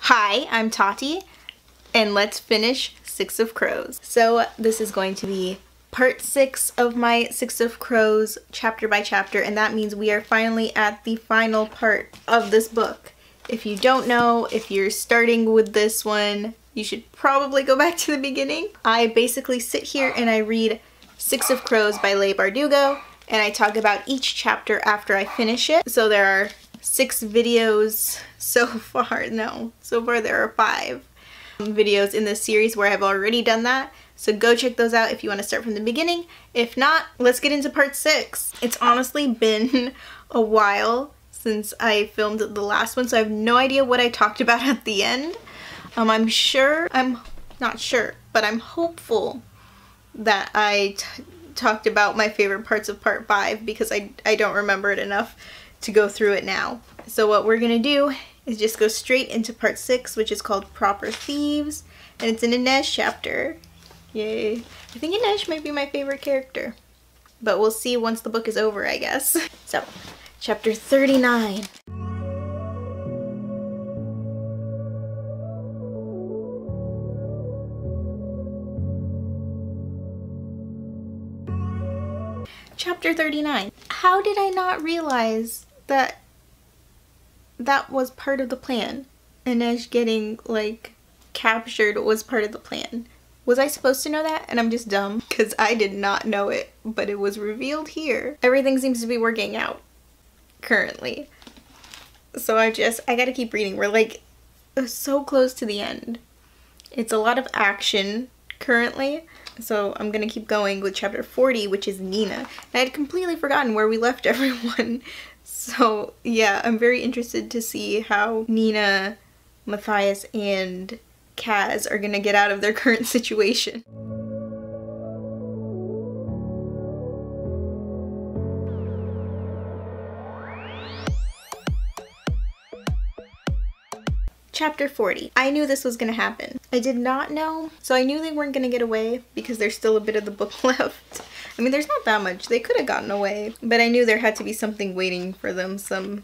Hi, I'm Tati, and let's finish Six of Crows. So this is going to be part 6 of my Six of Crows chapter by chapter, and that means we are finally at the final part of this book. If you don't know, if you're starting with this one, you should probably go back to the beginning. I basically sit here and I read Six of Crows by Leigh Bardugo, and I talk about each chapter after I finish it. So there are 6 videos so far. No, so far there are 5 videos in this series where I've already done that. So go check those out if you want to start from the beginning. If not, let's get into part 6. It's honestly been a while since I filmed the last one, so I have no idea what I talked about at the end. I'm not sure, but I'm hopeful that I talked about my favorite parts of part 5 because I don't remember it enough to go through it now. So what we're gonna do is just go straight into part 6, which is called Proper Thieves, and it's an Inej chapter. Yay. I think Inej might be my favorite character, but we'll see once the book is over, I guess. So, chapter 39. Chapter 39. How did I not realize that that was part of the plan? Inej getting, like, captured was part of the plan. Was I supposed to know that? And I'm just dumb, because I did not know it, but it was revealed here. Everything seems to be working out currently. So I gotta keep reading. We're like so close to the end. It's a lot of action currently. So I'm gonna keep going with chapter 40, which is Nina. And I had completely forgotten where we left everyone. So yeah, I'm very interested to see how Nina, Matthias, and Kaz are gonna get out of their current situation. Chapter 40. I knew this was gonna happen. I did not know. So I knew they weren't gonna get away because there's still a bit of the book left. I mean, there's not that much. They could have gotten away, but I knew there had to be something waiting for them. Some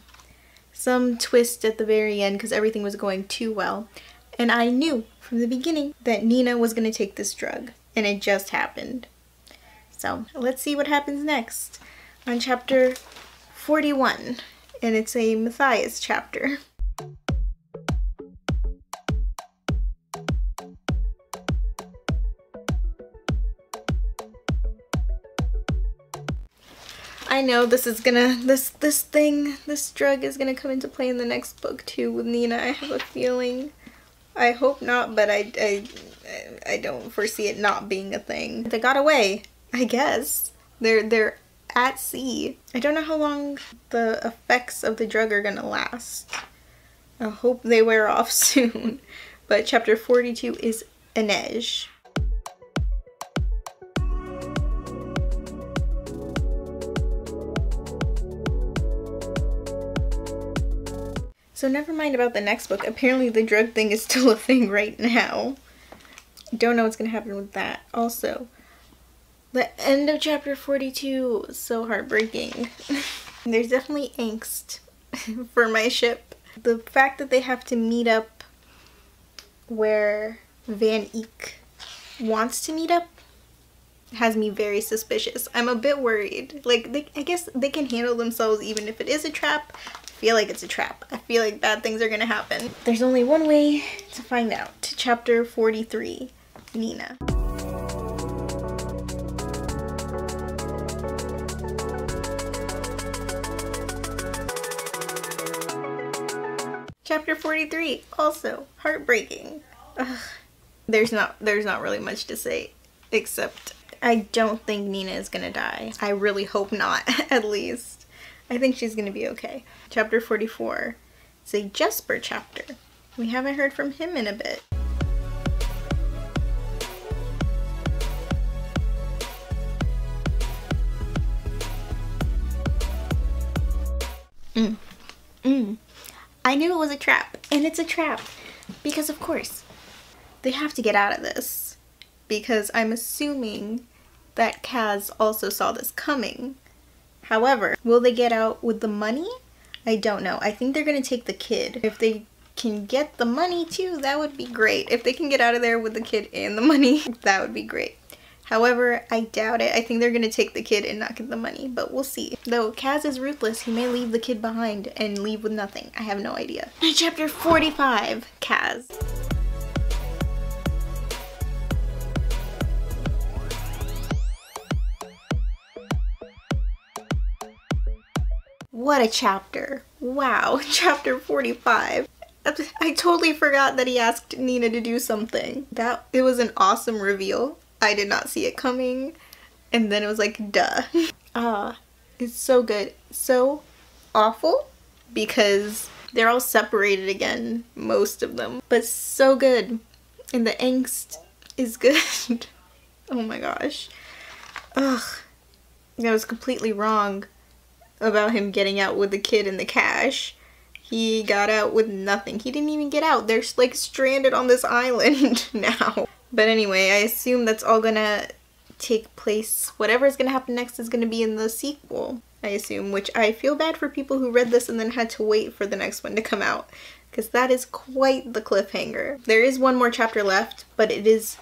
twist at the very end because everything was going too well. And I knew from the beginning that Nina was gonna take this drug, and it just happened. So let's see what happens next on chapter 41, and it's a Matthias chapter. I know this is gonna, this drug is gonna come into play in the next book too with Nina. I have a feeling. I hope not, but I don't foresee it not being a thing. They got away, I guess. They're at sea. I don't know how long the effects of the drug are gonna last. I hope they wear off soon. But chapter 42 is Inej. So never mind about the next book. Apparently the drug thing is still a thing right now. Don't know what's gonna happen with that. Also, the end of chapter 42 is so heartbreaking. There's definitely angst for my ship. The fact that they have to meet up where Van Eyck wants to meet up has me very suspicious. I'm a bit worried. Like, I guess they can handle themselves even if it is a trap. I feel like it's a trap. I feel like bad things are gonna happen. There's only one way to find out. Chapter 43, Nina. Chapter 43, also heartbreaking. Ugh. There's not really much to say, except I don't think Nina is gonna die. I really hope not, at least. I think she's gonna be okay. Chapter 44. It's a Jesper chapter. We haven't heard from him in a bit. I knew it was a trap, and it's a trap. Because of course, they have to get out of this. Because I'm assuming that Kaz also saw this coming. However, will they get out with the money? I don't know. I think they're gonna take the kid. If they can get the money too, that would be great. If they can get out of there with the kid and the money, that would be great. However, I doubt it. I think they're gonna take the kid and not get the money, but we'll see. Though Kaz is ruthless, he may leave the kid behind and leave with nothing. I have no idea. Chapter 45, Kaz. What a chapter. Wow, chapter 45. I totally forgot that he asked Nina to do something. It was an awesome reveal. I did not see it coming. And then it was like, duh. It's so good. So awful because they're all separated again, most of them. But so good. And the angst is good. Oh my gosh. Ugh. I was completely wrong about him getting out with the kid and the cash. He got out with nothing. He didn't even get out. They're like stranded on this island now. But anyway, I assume that's all gonna take place. Whatever is gonna happen next is gonna be in the sequel, I assume, which I feel bad for people who read this and then had to wait for the next one to come out, because that is quite the cliffhanger. There is one more chapter left, but it is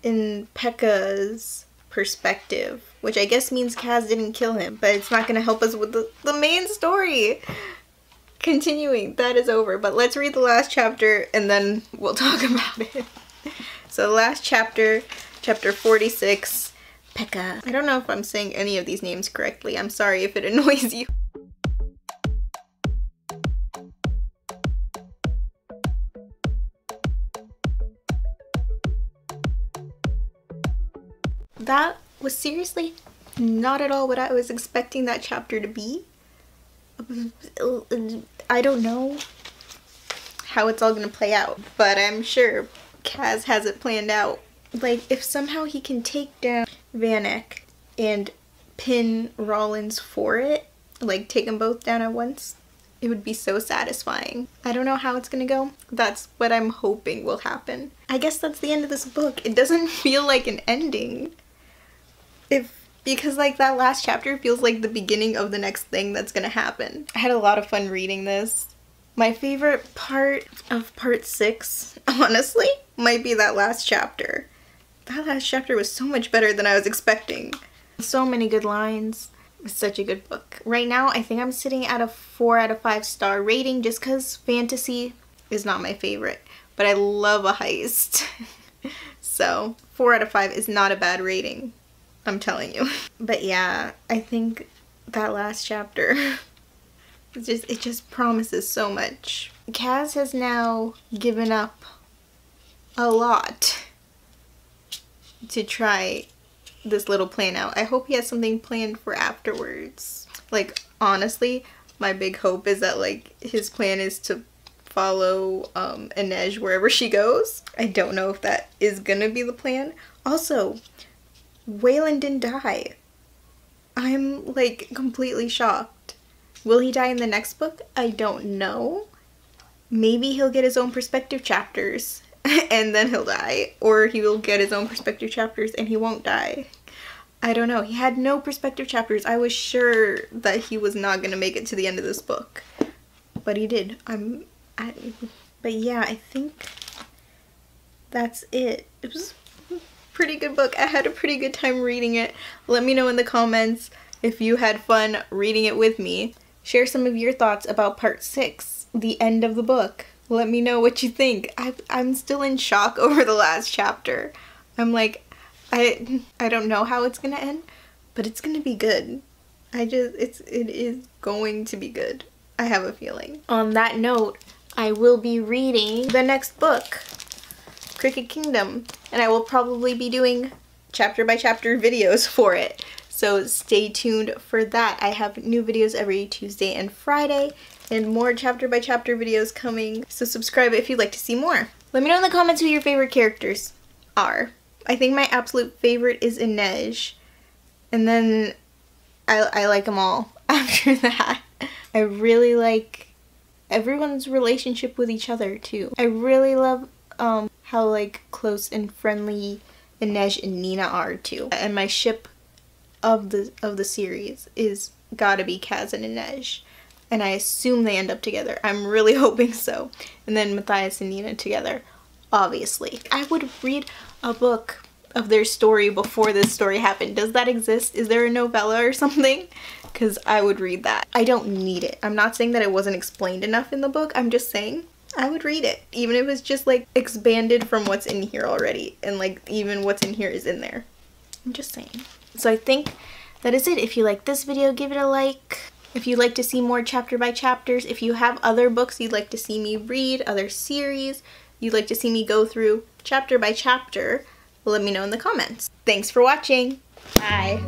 in Pekka's perspective, which I guess means Kaz didn't kill him, but it's not gonna help us with the main story. Continuing, that is over, but let's read the last chapter and then we'll talk about it. So the last chapter, chapter 46, Pekka. I don't know if I'm saying any of these names correctly. I'm sorry if it annoys you. That was seriously not at all what I was expecting that chapter to be. I don't know how it's all gonna play out, but I'm sure Kaz has it planned out. Like, if somehow he can take down Vanek and pin Rollins for it, like take them both down at once, it would be so satisfying. I don't know how it's gonna go. That's what I'm hoping will happen. I guess that's the end of this book. It doesn't feel like an ending. Because like that last chapter feels like the beginning of the next thing that's gonna happen. I had a lot of fun reading this. My favorite part of part 6, honestly, might be that last chapter. That last chapter was so much better than I was expecting. So many good lines. It was such a good book. Right now, I think I'm sitting at a 4 out of 5 star rating just because fantasy is not my favorite. But I love a heist. So 4 out of 5 is not a bad rating. I'm telling you. But yeah, I think that last chapter, it just promises so much. Kaz has now given up a lot to try this little plan out. I hope he has something planned for afterwards. Like, honestly, my big hope is that like his plan is to follow Inej wherever she goes. I don't know if that is gonna be the plan. Also, Waylon didn't die. I'm like completely shocked. Will he die in the next book? I don't know. Maybe he'll get his own perspective chapters and then he'll die. Or he will get his own perspective chapters and he won't die. I don't know. He had no perspective chapters. I was sure that he was not going to make it to the end of this book. But he did. But yeah, I think that's it. It was pretty good book. I had a pretty good time reading it. Let me know in the comments if you had fun reading it with me. Share some of your thoughts about part 6, the end of the book. Let me know what you think. I'm still in shock over the last chapter. I'm like, I don't know how it's gonna end, but it's gonna be good. It is going to be good. I have a feeling. On that note, I will be reading the next book, Cricket Kingdom, and I will probably be doing chapter by chapter videos for it, so stay tuned for that. I have new videos every Tuesday and Friday and more chapter by chapter videos coming, so subscribe if you'd like to see more. Let me know in the comments who your favorite characters are. I think my absolute favorite is Inej, and then I like them all after that. I really like everyone's relationship with each other too. I really love how like close and friendly Inej and Nina are too. And my ship of the series is gotta be Kaz and Inej. and I assume they end up together. I'm really hoping so. And then Matthias and Nina together, obviously. I would read a book of their story before this story happened. Does that exist? Is there a novella or something? Because I would read that. I don't need it. I'm not saying that it wasn't explained enough in the book. I'm just saying I would read it, even if it's just like expanded from what's in here already, and like even what's in here is in there. I'm just saying. So I think that is it. If you like this video, give it a like. If you'd like to see more chapter by chapters, if you have other books you'd like to see me read, other series you'd like to see me go through chapter by chapter, let me know in the comments. Thanks for watching. Bye.